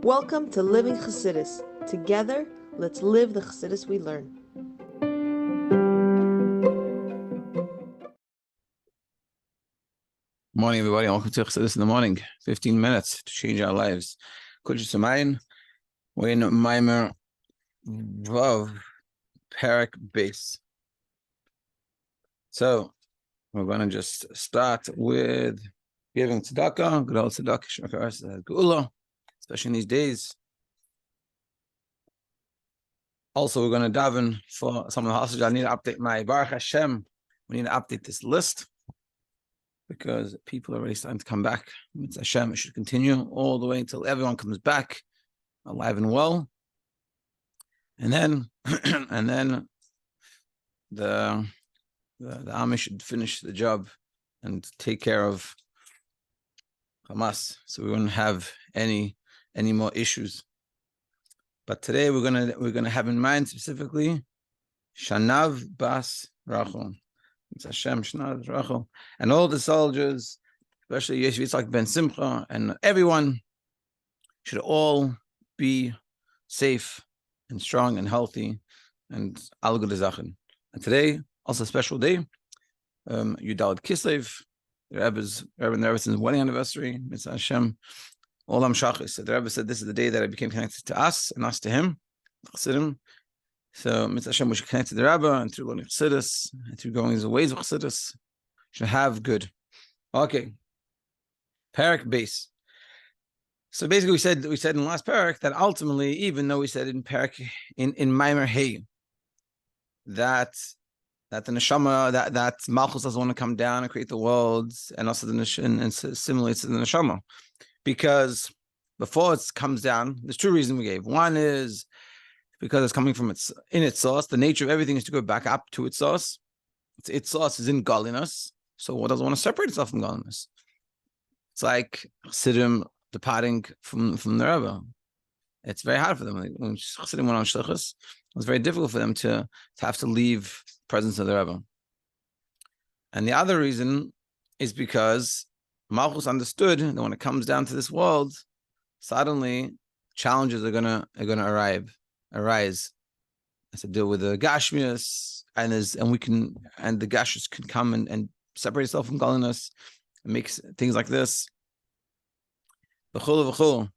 Welcome to Living Chassidus. Together, let's live the Chassidus we learn. Morning, everybody. Welcome to Chassidus in the morning. 15 minutes to change our lives. Kuntres, we're in Maamar Vav, Parak base. So we're going to just start with giving tzedakah, good old tzedakah, geula, especially in these days. Also, we're going to daven for some of the hostages. I need to update my Baruch Hashem. We need to update this list because people are already starting to come back. It's Hashem. It should continue all the way until everyone comes back alive and well. And then, the army should finish the job and take care of Hamas, so we wouldn't have any more issues. But today we're gonna have in mind specifically Shanav bas Rochel. It's Hashem Shanav Rochel, and all the soldiers, especially Yosef Yitzchak ben Simcha, and everyone should all be safe and strong and healthy and al gud zachen. And today also a special day, Yud Daled Kislev, the Rebbe and Rebbetzin wedding anniversary. Mitzvah Hashem. Olam Shachis. So the Rebbe said this is the day that I became connected to us and us to him, Chassidim. So Mitzvah Hashem, we should connect to the Rebbe, and through learning Chassidus, and through going the ways of Chassidus, should have good. Okay. Parak base. So basically, we said in the last parak that ultimately, even though we said in parak in Maamar Hay that the neshama, that Malchus doesn't want to come down and create the world, and also and simulates the neshama, because before it comes down, there's two reasons we gave. One is because it's coming from its source. The nature of everything is to go back up to its source. Its source is in godliness. So what doesn't want to separate itself from godliness? It's like Chassidim departing from the Rebbe. It's very hard for them. When Chassidim went on shlichus, it was very difficult for them to have to leave the presence of the Rebbe. And the other reason is because Malchus understood that when it comes down to this world, suddenly challenges are gonna arise. Has to deal with the gashmias, and the gashmias can come and separate itself from godliness and make things like this. V'chul.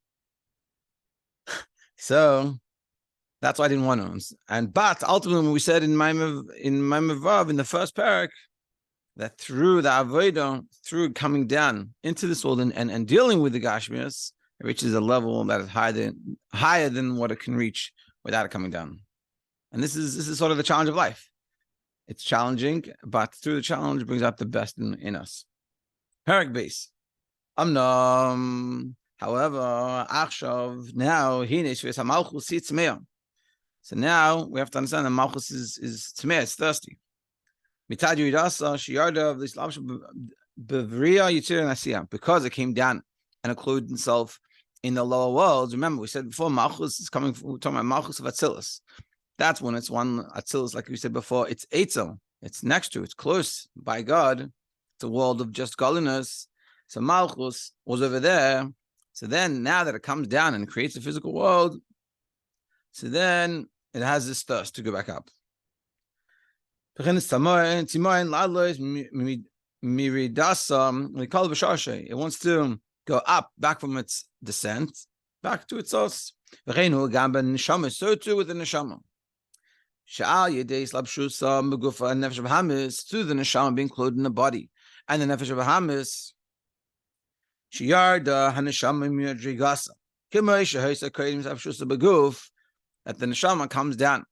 So that's why I didn't want to. But ultimately, we said in Maamar Vav in the first parak that through the avodah, through coming down into this world and dealing with the gashmias, it reaches a level that is higher than what it can reach without it coming down. And this is sort of the challenge of life. It's challenging, but through the challenge, it brings out the best in us. Parak base. However, Achshav, now, Malchus sits me'ah. So now we have to understand that Malchus is tmei, it's thirsty. Because it came down and included itself in the lower worlds. Remember, we said before, Malchus is we're talking about Malchus of Atzilus. That's when it's one Atzilus, like we said before, it's Eitzel. It's next to, it's close by God. It's a world of just godliness. So Malchus was over there. So then, now that it comes down and creates a physical world, so then it has this thirst to go back up. It wants to go up, back from its descent, back to its source. So too with the neshama. Through the neshama being clothed in the body, and the nefesh of Bahamis. That the neshama comes down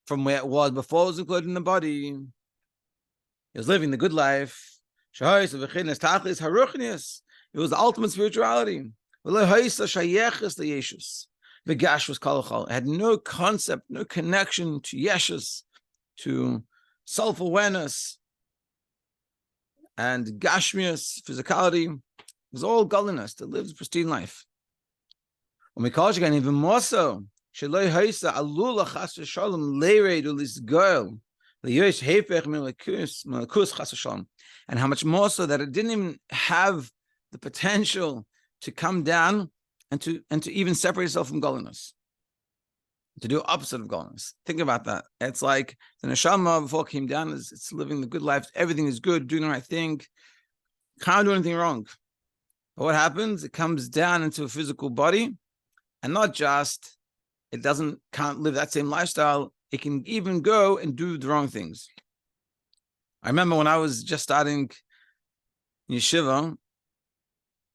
from where it was before it was included in the body. He was living the good life. It was the ultimate spirituality. The gash was kalachal. It had no concept, no connection to yeshus, to self-awareness and gashmius, physicality. It was all godliness to live a pristine life. When we call it again, even more so, and how much more so that it didn't even have the potential to come down and to even separate yourself from godliness, to do opposite of godliness. Think about that. It's like the neshama before it came down it's living the good life. Everything is good, doing the right thing, can't do anything wrong. But what happens? It comes down into a physical body, and not just can't live that same lifestyle. It can even go and do the wrong things. I remember when I was just starting yeshiva,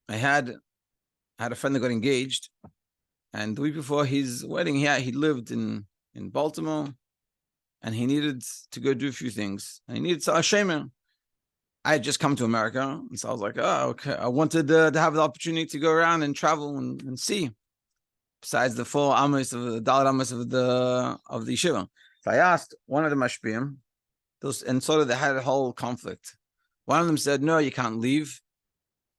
I had a friend that got engaged, and the week before his wedding, he lived in Baltimore, and he needed to go do a few things, and he needed a shaman. I had just come to America, and so I was like, oh, okay. I wanted to have the opportunity to go around and travel and see, besides the 4 amos of the Daled amos of the yeshiva. So I asked one of the mashpiyim, and sort of they had a whole conflict. One of them said, no, you can't leave.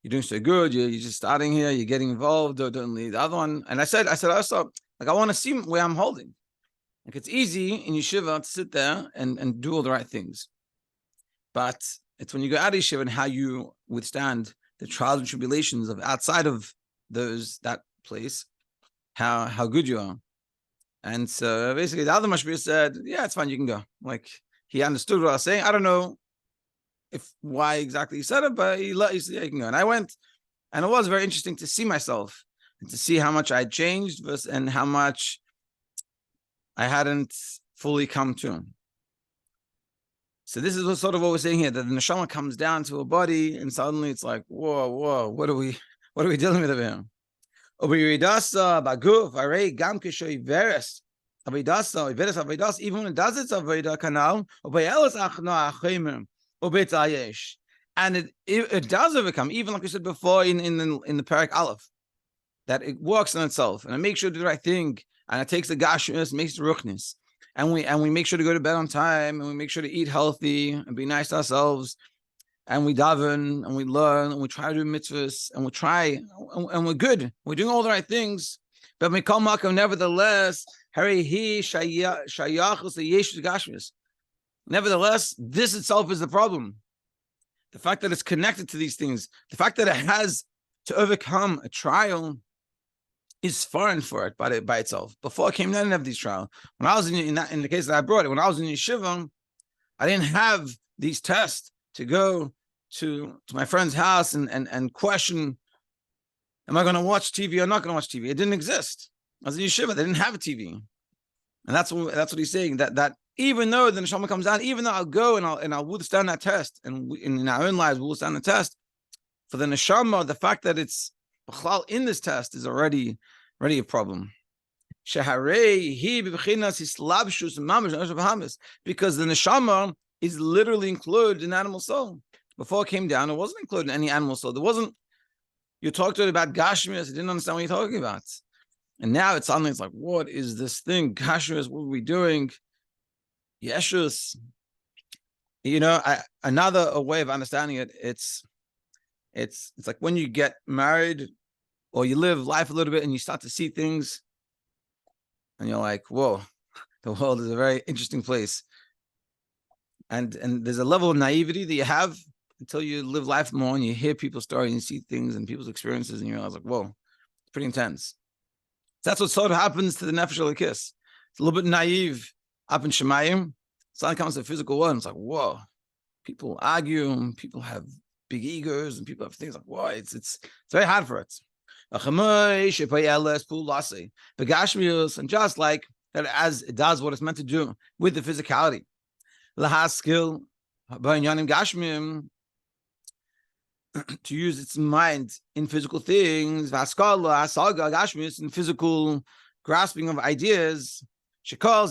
You're doing so good. You're just starting here. You're getting involved. Don't leave. The other one, and I said also, like, I want to see where I'm holding. Like, it's easy in yeshiva to sit there and do all the right things, but it's when you go out of yeshiva and how you withstand the trials and tribulations of outside of that place, how good you are. And so basically, the other mashpir said, yeah, it's fine. You can go. Like, he understood what I was saying. I don't know why exactly he said it, but he said, yeah, you can go. And I went, and it was very interesting to see myself and to see how much I had changed and how much I hadn't fully come to. So this is sort of what we're saying here, that the neshama comes down to a body, and suddenly it's like, whoa, what are we dealing with over here? Even when it does its avodah canal, and it does overcome, even like we said before in the Parak Aleph, that it works on itself, and it makes sure to do the right thing, and it takes the gashmis, makes the ruchnis, and we make sure to go to bed on time, and we make sure to eat healthy and be nice to ourselves, and we daven and we learn and we try to do mitzvahs and we try and we're good. We're doing all the right things, but mikol makom, nevertheless, nevertheless, this itself is the problem. The fact that it's connected to these things, the fact that it has to overcome a trial, is foreign for it by itself. Before I came, I didn't have these trials. When I was in the case that I brought it, when I was in yeshiva, I didn't have these tests to go to my friend's house and question, am I going to watch TV or not going to watch TV? It didn't exist. I was in yeshiva, they didn't have a TV. And that's what he's saying, that even though the neshama comes down, even though I'll go and I'll withstand that test, and in our own lives we'll withstand the test, for the neshama, the fact that it's in this test is already a problem. Because the neshama is literally included in animal soul. Before it came down, it wasn't included in any animal soul. There wasn't, you talked to it about gashmias, it didn't understand what you're talking about. And now it's like, what is this thing? Gashmias, what are we doing? Yeshus. Another way of understanding it, it's like when you get married or you live life a little bit and you start to see things and you're like, whoa, the world is a very interesting place. And there's a level of naivety that you have until you live life more and you hear people's stories and you see things and people's experiences and you realize, like, whoa, it's pretty intense. That's what sort of happens to the nefesh elokis. It's a little bit naive up in Shemayim. Something comes to the physical world and it's like, whoa, people argue and people have big egos and people have things like, whoa, it's very hard for it. And just like that, as it does what it's meant to do with the physicality, skill to use its mind in physical things, in physical grasping of ideas, and all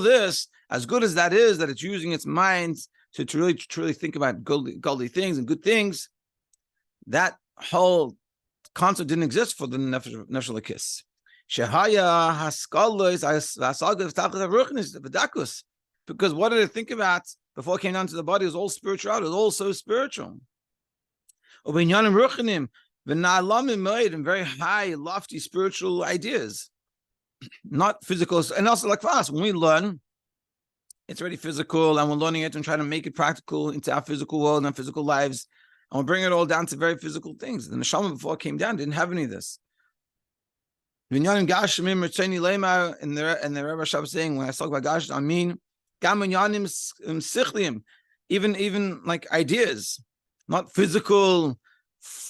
this, as good as that is, that it's using its mind to really truly think about godly things and good things, that whole concept didn't exist for the nefesh elokis. Because what did it think about before it came down to the body? It was all spiritual. It was all so spiritual. And very high, lofty spiritual ideas, not physical. And also, like for us, when we learn, it's already physical, and we're learning it and trying to make it practical into our physical world and our physical lives. And we'll bring it all down to very physical things. The neshama before it came down didn't have any of this. And the Rebbe Rashab saying, when I talk about Gash, I mean even like ideas, not physical,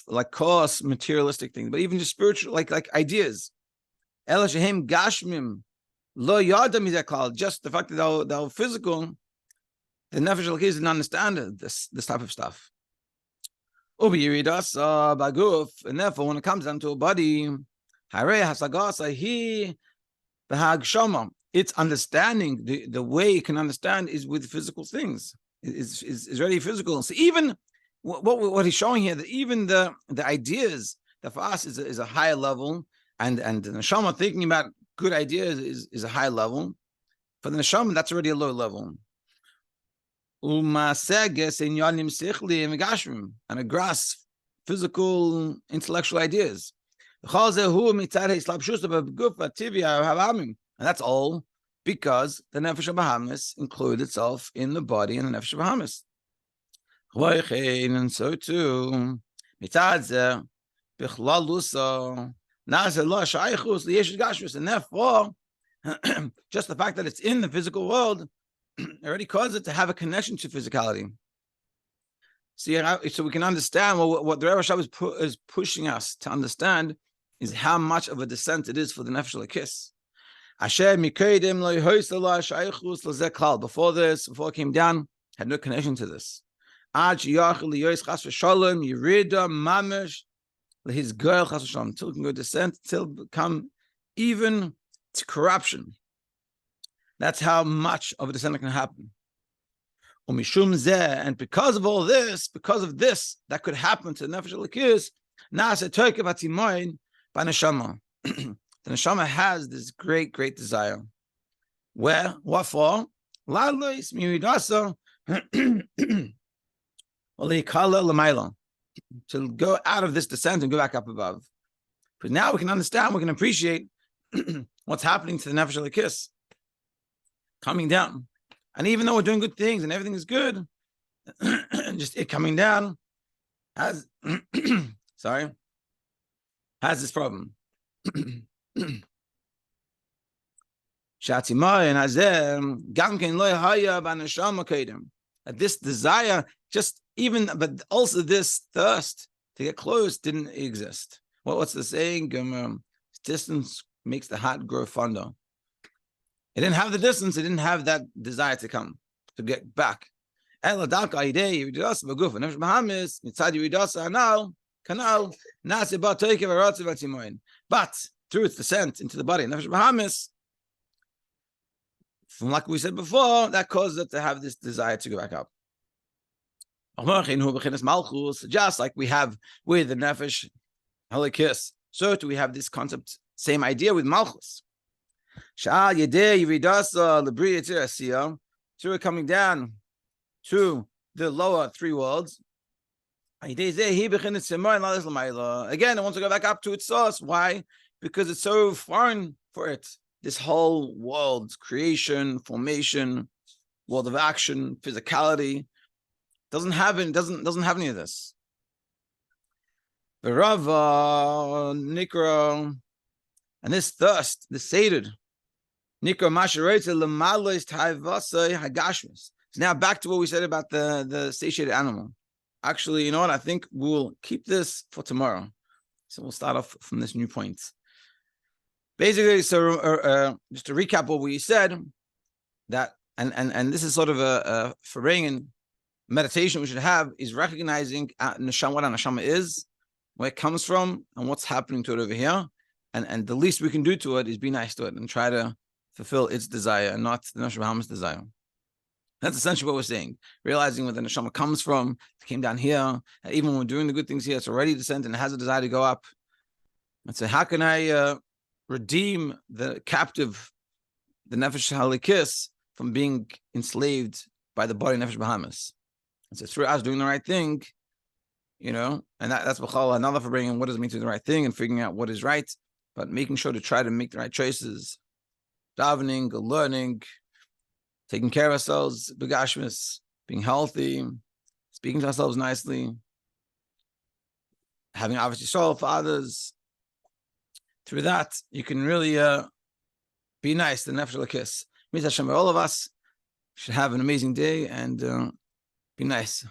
like cost, materialistic things, but even just spiritual, like ideas. Just the fact that they're physical, the nefesh al didn't understand this type of stuff. And therefore, when it comes down to a body, it's understanding, the way you can understand is with physical things. Is already physical. So even what he's showing here, that even the ideas that for us is a higher level, and the neshama thinking about good ideas is a high level. For the neshama, that's already a low level. And a grasp physical, intellectual ideas. And that's all because the nefesh Bahamas includes itself in the body and the nefesh Bahamas. And so too, and therefore, just the fact that it's in the physical world already causes it to have a connection to physicality. So we can understand what the Rebbe Rashab is pushing us to understand is how much of a descent it is for the nefesh lekis. Before it came down, had no connection to this. His girl until it can go descent, till become even to corruption. That's how much of a descent can happen. And because of all this, that could happen to the nefesh lekis, by neshama. The neshama has this great desire. Where? What for? To go out of this descent and go back up above. But now we can understand, we can appreciate what's happening to the nefesh lekis coming down. And even though we're doing good things and everything is good, just it coming down has has this problem. That this desire, but also this thirst to get close didn't exist. What's the saying? Distance makes the heart grow fonder. It didn't have the distance, it didn't have that desire to come, to get back. But through its descent into the body, nefesh Bahamas, from like we said before, that causes it to have this desire to go back up. Just like we have with the nefesh lekis, so do we have this concept, same idea with malchus. Through it coming down to the lower three worlds. Again, it wants to go back up to its source. Why? Because it's so foreign for it. This whole world, creation, formation, world of action, physicality, doesn't have any of this. The Rava, Nikra, and this thirst, this sated, Nikra Masharetza Lamalois Taivasai Hagashmis. So now back to what we said about the satiated animal. Actually, you know what? I think we'll keep this for tomorrow. So we'll start off from this new point. Basically, so just to recap what we said, that and this is sort of a Ferengian meditation we should have, is recognizing neshama, what a neshama is, where it comes from, and what's happening to it over here. And the least we can do to it is be nice to it and try to fulfill its desire and not the neshama Bahamas' desire. That's essentially what we're saying. Realizing where the neshama comes from, it came down here. And even when we're doing the good things here, it's already descended and it has a desire to go up. And so how can I redeem the captive, the nefesh lekis, from being enslaved by the body nefesh Bahamas? And so through us doing the right thing, and that's Rochel, another for bringing what does it mean to do the right thing and figuring out what is right, but making sure to try to make the right choices, davening, learning, taking care of ourselves, begashmis, being healthy, speaking to ourselves nicely, having obviously soul for others. Through that, you can really be nice. The nefesh l'kis. Means Hashem, all of us should have an amazing day and be nice.